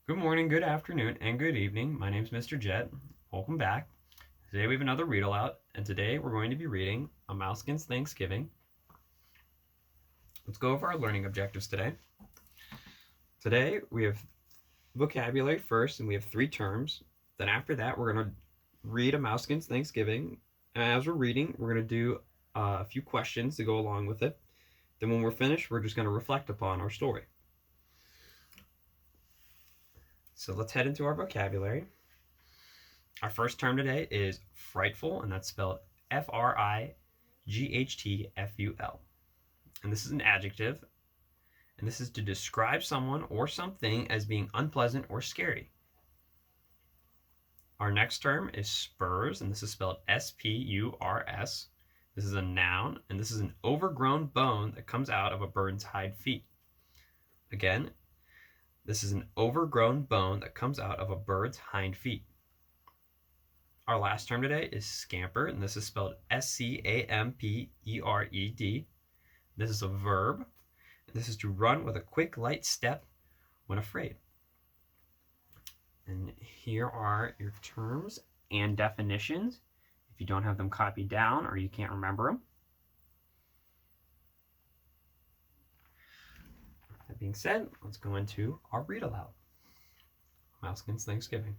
Good morning, good afternoon, and good evening. My name is Mr. Jet. Welcome back. Today we have another read aloud, and today we're going to be reading A Mousekin's Thanksgiving. Let's go over our learning objectives today. Today we have vocabulary first, and we have 3 terms. Then after that, we're going to read A Mousekin's Thanksgiving. And as we're reading, we're going to do a few questions to go along with it. Then when we're finished, we're just going to reflect upon our story. So let's head into our vocabulary. Our first term today is frightful, and that's spelled Frightful. And this is an adjective, and this is to describe someone or something as being unpleasant or scary. Our next term is spurs, and this is spelled Spurs. This is a noun, and this is an overgrown bone that comes out of a bird's hind feet. Again, this is an overgrown bone that comes out of a bird's hind feet. Our last term today is scamper, and this is spelled Scampered. This is a verb, and this is to run with a quick, light step when afraid. And here are your terms and definitions if you don't have them copied down or you can't remember them. That being said, let's go into our read aloud. Mousekin's Thanksgiving.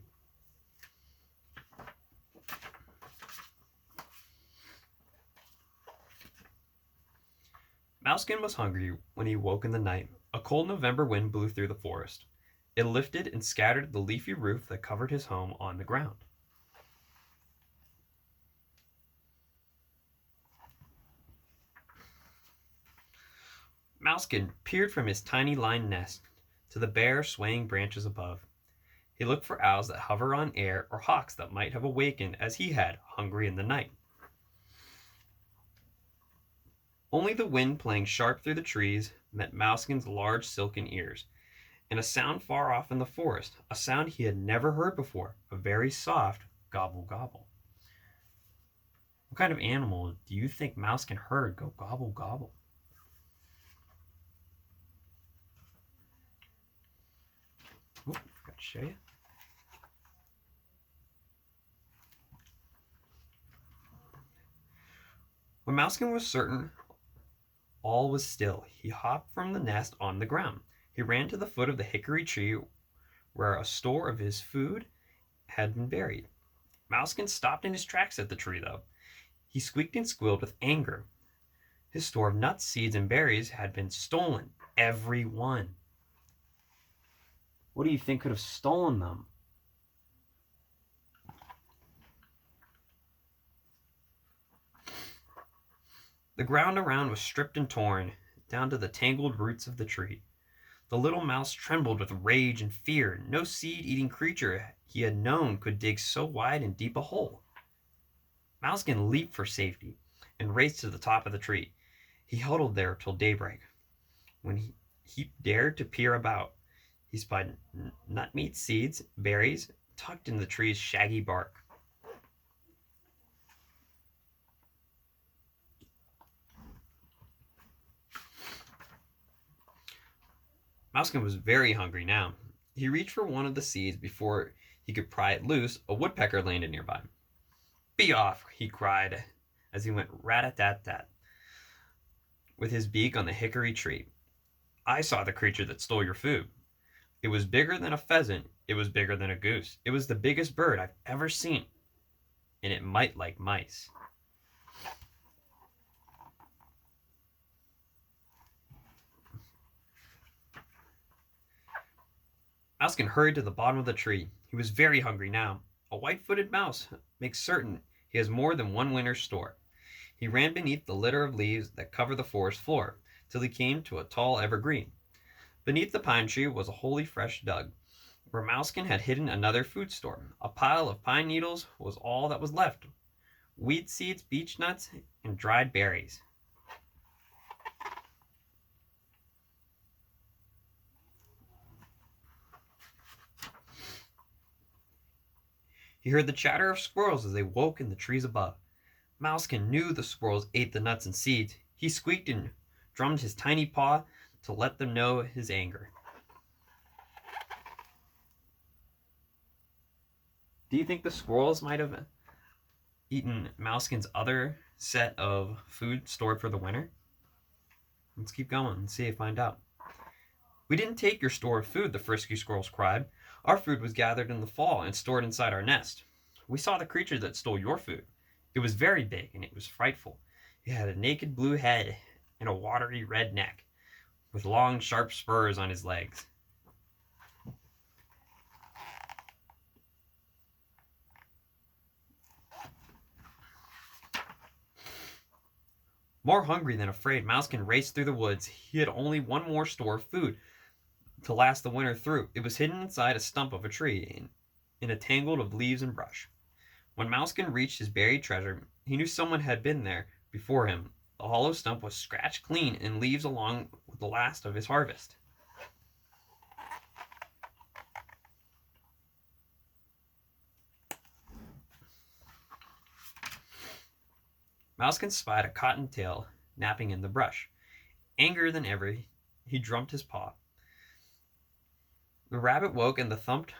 Mousekin was hungry when he woke in the night. A cold November wind blew through the forest. It lifted and scattered the leafy roof that covered his home on the ground. Mousekin peered from his tiny lined nest to the bare, swaying branches above. He looked for owls that hover on air or hawks that might have awakened as he had, hungry in the night. Only the wind playing sharp through the trees met Mousekin's large silken ears, and a sound far off in the forest, a sound he had never heard before, a very soft gobble gobble. What kind of animal do you think Mousekin heard go gobble gobble? Oh, I forgot to show you. When Mousekin was certain all was still, he hopped from the nest on the ground. He ran to the foot of the hickory tree where a store of his food had been buried. Mousekin stopped in his tracks at the tree, though. He squeaked and squealed with anger. His store of nuts, seeds, and berries had been stolen. Every one. What do you think could have stolen them? The ground around was stripped and torn, down to the tangled roots of the tree. The little mouse trembled with rage and fear. No seed-eating creature he had known could dig so wide and deep a hole. Mousekin leaped for safety and raced to the top of the tree. He huddled there till daybreak. When he dared to peer about, he spied nut meat, seeds, berries, tucked in the tree's shaggy bark. Mousekin was very hungry now. He reached for one of the seeds before he could pry it loose. A woodpecker landed nearby. "Be off!" he cried as he went rat-a-tat-tat with his beak on the hickory tree. "I saw the creature that stole your food. It was bigger than a pheasant. It was bigger than a goose. It was the biggest bird I've ever seen, and it might like mice." Mousekin hurried to the bottom of the tree. He was very hungry now. A white-footed mouse makes certain he has more than one winter's store. He ran beneath the litter of leaves that cover the forest floor, till he came to a tall evergreen. Beneath the pine tree was a wholly fresh dug, where Mousekin had hidden another food store. A pile of pine needles was all that was left, weed seeds, beech nuts, and dried berries. He heard the chatter of squirrels as they woke in the trees above. Mousekin knew the squirrels ate the nuts and seeds. He squeaked and drummed his tiny paw to let them know his anger. Do you think the squirrels might have eaten Mouskin's other set of food stored for the winter? Let's keep going and see if find out. We didn't take your store of food, the frisky squirrels cried. Our food was gathered in the fall and stored inside our nest. We saw the creature that stole your food. It was very big and it was frightful. It had a naked blue head and a watery red neck, with long, sharp spurs on his legs. More hungry than afraid, Mousekin raced through the woods. He had only one more store of food to last the winter through. It was hidden inside a stump of a tree in a tangle of leaves and brush. When Mousekin reached his buried treasure, he knew someone had been there before him. The hollow stump was scratched clean and leaves along with the last of his harvest. Mousekin spied a cottontail napping in the brush. Angrier than ever, he drummed his paw. The rabbit woke and thumped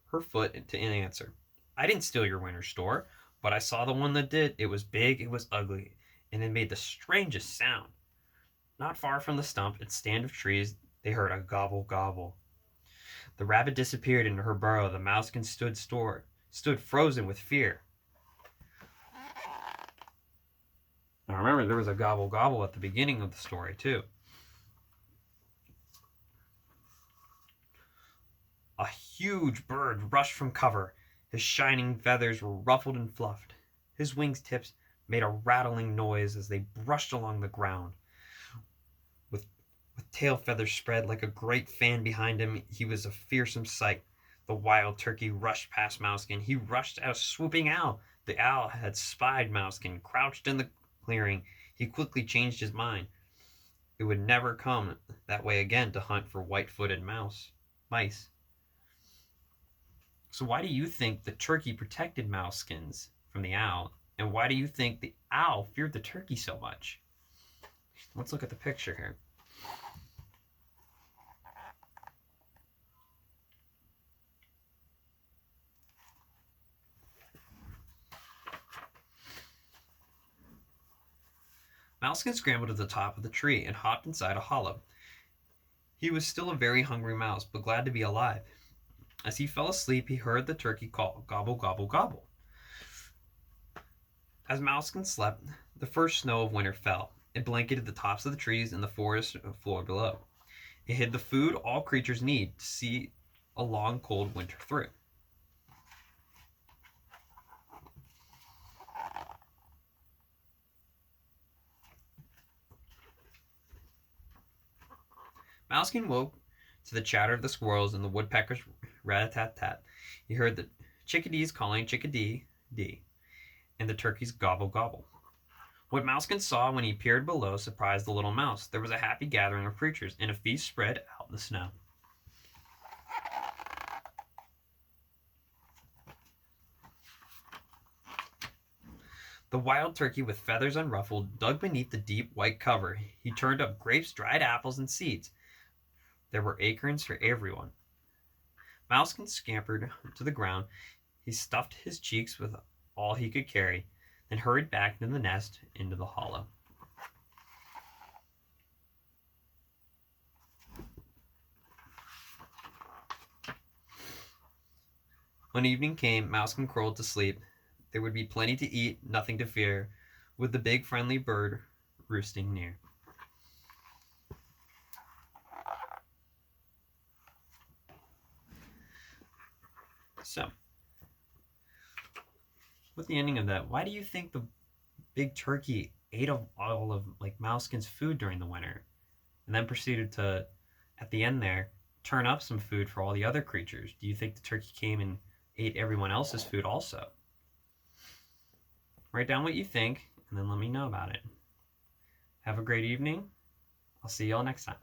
her foot in answer. I didn't steal your winter store, but I saw the one that did. It was big, it was ugly, and it made the strangest sound. Not far from the stump, its stand of trees, they heard a gobble gobble. The rabbit disappeared into her burrow. The Mousekin stood frozen with fear. Now remember, there was a gobble gobble at the beginning of the story, too. A huge bird rushed from cover. His shining feathers were ruffled and fluffed. His wings tips made a rattling noise as they brushed along the ground. With tail feathers spread like a great fan behind him, he was a fearsome sight. The wild turkey rushed past Mousekin. He rushed at a swooping owl. The owl had spied Mousekin, crouched in the clearing. He quickly changed his mind. It would never come that way again to hunt for white-footed mice. So why do you think the turkey protected Mouseskins from the owl? And why do you think the owl feared the turkey so much? Let's look at the picture here. Mouskin scrambled to the top of the tree and hopped inside a hollow. He was still a very hungry mouse, but glad to be alive. As he fell asleep, he heard the turkey call, gobble, gobble, gobble. As Mousekin slept, the first snow of winter fell. It blanketed the tops of the trees and the forest floor below. It hid the food all creatures need to see a long, cold winter through. Mousekin woke to the chatter of the squirrels and the woodpeckers' rat-a-tat-tat. He heard the chickadees calling chickadee-dee and the turkeys gobble gobble. What Mousekin saw when he peered below surprised the little mouse. There was a happy gathering of creatures, and a feast spread out in the snow. The wild turkey, with feathers unruffled, dug beneath the deep white cover. He turned up grapes, dried apples, and seeds. There were acorns for everyone. Mousekin scampered to the ground. He stuffed his cheeks with all he could carry, then hurried back into the nest, into the hollow. When evening came, Mousekin curled to sleep. There would be plenty to eat, nothing to fear, with the big friendly bird roosting near. So, with the ending of that, why do you think the big turkey ate all of Mousekin's food during the winter, and then proceeded to, at the end there, turn up some food for all the other creatures? Do you think the turkey came and ate everyone else's food also? Write down what you think, and then let me know about it. Have a great evening. I'll see y'all next time.